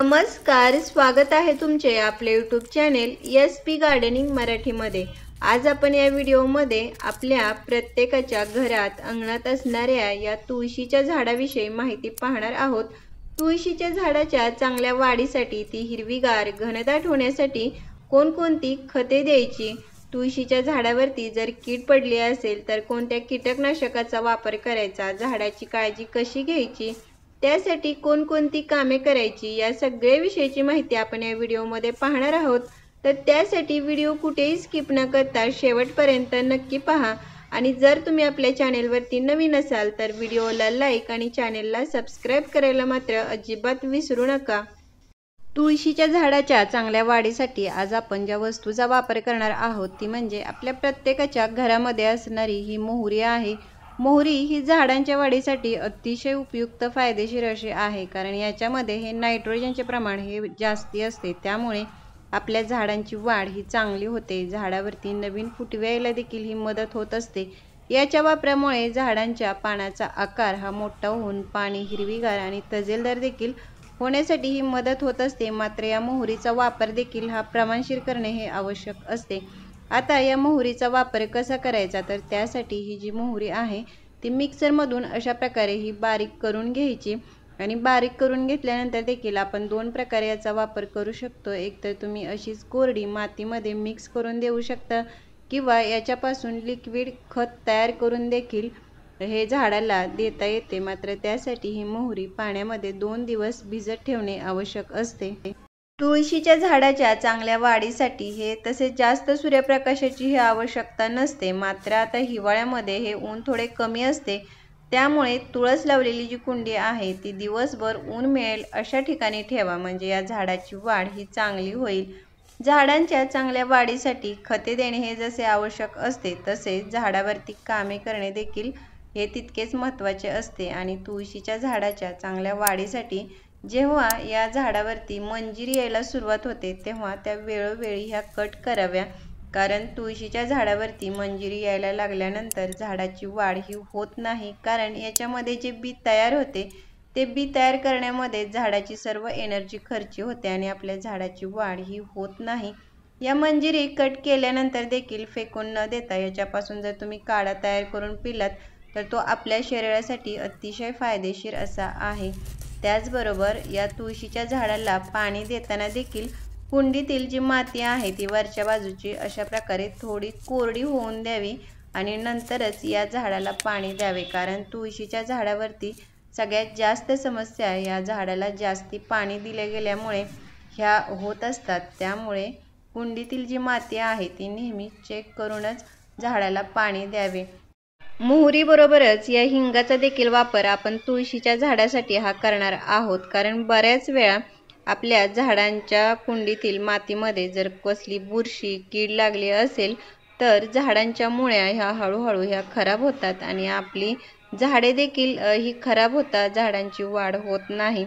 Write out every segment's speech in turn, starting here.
नमस्कार, स्वागत आहे तुमचे आपले यूट्यूब चॅनेल SP गार्डनिंग मराठीमध्ये। आज आपण या व्हिडिओमध्ये आपल्या प्रत्येकाच्या घरात अंगणात असणाऱ्या या तुळशीच्या झाडाविषयी माहिती पाहणार आहोत। तुळशीच्या झाडाच्या चांगल्या वाढीसाठी, ती हिरवीगार घनदाट होण्यासाठी कोणकोणती खते द्यायची, तुळशीच्या झाडावरती जर कीड पडली असेल तर कोणत्या कीटकनाशकाचा वापर करायचा, झाडाची काळजी कशी घ्यायची, त्यासाठी कोणकोणती कामे करायची, या सगळ्या विषयीची माहिती आपण या व्हिडिओमध्ये पाहणार आहोत। तर त्यासाठी व्हिडिओ कुठेही स्किप न करता शेवटपर्यंत नक्की पहा। आणि जर तुम्ही आपल्या चॅनेलवरती नवीन असाल तर व्हिडिओला लाईक आणि चॅनेलला सबस्क्राइब करायला मात्र अजिबात विसरू नका। तुळशीच्या झाडाच्या चांगल्या वाढीसाठी आज आपण ज्या वस्तूचा वापर करणार आहोत ती म्हणजे आपल्या प्रत्येकाच्या घरामध्ये असणारी ही मोहरी आहे। मोहरी ही झाडांच्या वाढीसाठी अतिशय उपयुक्त फायदेशीर अशी आहे, कारण याच्यामध्ये हे नायट्रोजनचे प्रमाण हे जास्ती असते, त्यामुळे आपल्या झाडांची वाढ ही चांगली होते। झाडावरती नवीन फुटवे यायला देखील ही मदत होत असते। याच्या वापरामुळे झाडांच्या पानाचा आकार हा मोठा होऊन पाने हिरवीगार आणि तजेलदार देखील होण्यासाठी ही मदत होत असते। मात्र या मोहरीचा वापर देखील हा प्रमाणशीर करणे हे आवश्यक असते। आता या मोहरीचा वापर कसा करायचा, तर त्यासाठी ही जी मोहरी आहे ती मिक्सरमधून अशा प्रकारे ही बारीक करून घ्यायची। आणि बारीक करून घेतल्यानंतर देखील आपण दोन प्रकारे याचा वापर करू शकतो। एक तर तुम्ही अशीच कोरडी मातीमध्ये मिक्स करून देऊ शकता, किंवा याच्यापासून लिक्विड खत तयार करून देखील हे झाडाला देता येते। मात्र त्यासाठी ही मोहरी पाण्यामध्ये 2 दिवस भिजत ठेवणे आवश्यक असते। तुळशीच्या झाडाच्या चांगल्या वाढीसाठी हे तसेच जास्त सूर्यप्रकाशाची ही आवश्यकता नसते। मात्र आता हिवाळ्यामध्ये हे ऊन थोडे कमी असते, त्यामुळे तुळस लावलेली जी कुंडी आहे ती दिवसभर ऊन मिळेल अशा ठिकाणी ठेवा, म्हणजे या झाडाची वाढ ही चांगली होईल। झाडांच्या चांगल्या वाढीसाठी खते देणे हे जसे आवश्यक असते, तसेच झाडावरती कामे करणे देखील हे तितकेच महत्त्वाचे असते। आणि तुळशीच्या झाडाच्या चांगल्या वाढीसाठी जेव्हा या झाडावरती मंजिरी यायला सुरुवात होते तेव्हा त्या वेळोवेळी ह्या कट कराव्या, कारण तुळशीच्या झाडावरती मंजिरी यायला लागल्यानंतर झाडाची वाढ ही होत नाही, कारण याच्यामध्ये जे बी तयार होते ते बी तयार करण्यामध्ये झाडाची सर्व एनर्जी खर्ची होते आणि आपल्या झाडाची वाढ ही होत नाही। या मंजिरी कट केल्यानंतर देखील फेकून न देता याच्यापासून जर तुम्ही काढा तयार करून पिलात तर तो आपल्या शरीरासाठी अतिशय फायदेशीर असा आहे। त्याचबरोबर या तुळशीच्या झाडाला पाणी देताना देखील कुंडीतील जी माती आहे ती वरच्या बाजूची अशा प्रकारे थोडी कोरडी होऊन द्यावी आणि नंतरच या झाडाला पाणी द्यावे, कारण तुळशीच्या झाडावरती सगळ्यात जास्त समस्या या झाडाला जास्ती पाणी दिले गेल्यामुळे ह्या होत असतात। त्यामुळे कुंडीतील जी माती आहे ती नेहमी चेक करूनच झाडाला पाणी द्यावे। मोहरी बरोबरच या हिंगाचा देखील वापर आपण तुळशीच्या झाडासाठी हा करणार आहोत, कारण बऱ्याच वेळा आपल्या झाडांच्या कुंडीतील मातीमध्ये जर कसली बुरशी कीड लागली असेल तर झाडांच्या मुळ्या ह्या हळूहळू ह्या खराब होतात आणि आपली झाडे देखील ही खराब होतात, झाडांची वाढ होत नाही।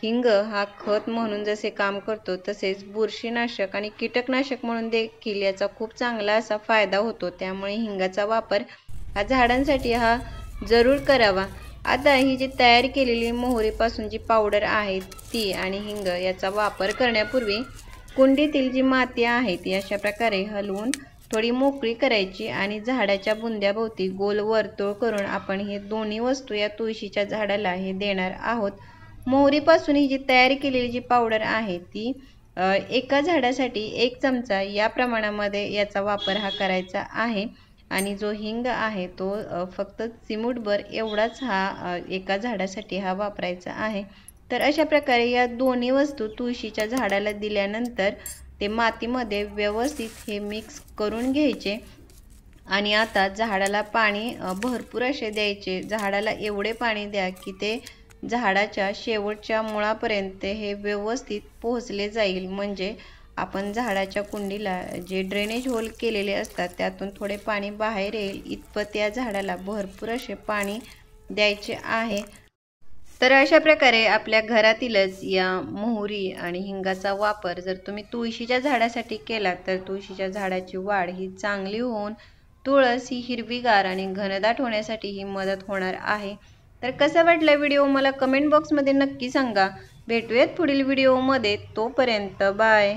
हिंग हा खत म्हणून जसे काम करतो तसेच बुरशीनाशक आणि कीटकनाशक म्हणून देखील याचा खूप चांगला असा फायदा होतो, त्यामुळे हिंगाचा वापर हा झाडांसाठी हा जरूर करावा। आता ही जी तयार केलेली मोहरीपासून जी पावडर आहे ती आणि हिंग याचा वापर करण्यापूर्वी कुंडीतील जी माती आहे ती अशा प्रकारे हलवून थोडी मोकळी करायची आणि झाडाच्या बुंद्याभोवती गोल वर्तुळ करून आपण हे दोन्ही वस्तू या तुळशीच्या झाडाला हे देणार आहोत। मोहरीपासून ही जी तयार केलेली जी पावडर आहे ती एका झाडासाठी 1 चमचा या प्रमाणामध्ये याचा वापर हा करायचा आहे। आणि जो हिंग आहे तो फक्त चिमूटभर एवढाच हा एका झाडासाठी हा वापरायचा आहे। तर अशा प्रकारे या दोन्ही वस्तू तुळशीच्या झाडाला दिल्यानंतर ते मातीमध्ये व्यवस्थित हे मिक्स करून घ्यायचे आणि आता झाडाला पाणी भरपूर असे द्यायचे। झाडाला एवढे पाणी द्या की ते झाडाच्या शेवटच्या मुळापर्यंत हे व्यवस्थित पोहोचले जाईल, म्हणजे आपण झाडाच्या कुंडीला जे ड्रेनेज होल केलेले असतात त्यातून थोडे पाणी बाहेर येईल इतपत या झाडाला भरपूर असे पाणी द्यायचे आहे। तर अशा प्रकारे आपल्या घरातीलच या मोहरी आणि हिंगाचा वापर जर तुम्ही तुळशीच्या झाडासाठी केला तर तुळशीच्या झाडाची वाढ ही चांगली होऊन तुळस ही हिरवीगार आणि घनदाट होण्यासाठी ही मदत होणार आहे। तर कसा वाटला व्हिडिओ मला कमेंट बॉक्समध्ये नक्की सांगा। भेटूयात पुढील व्हिडिओमध्ये. तोपर्यंत बाय.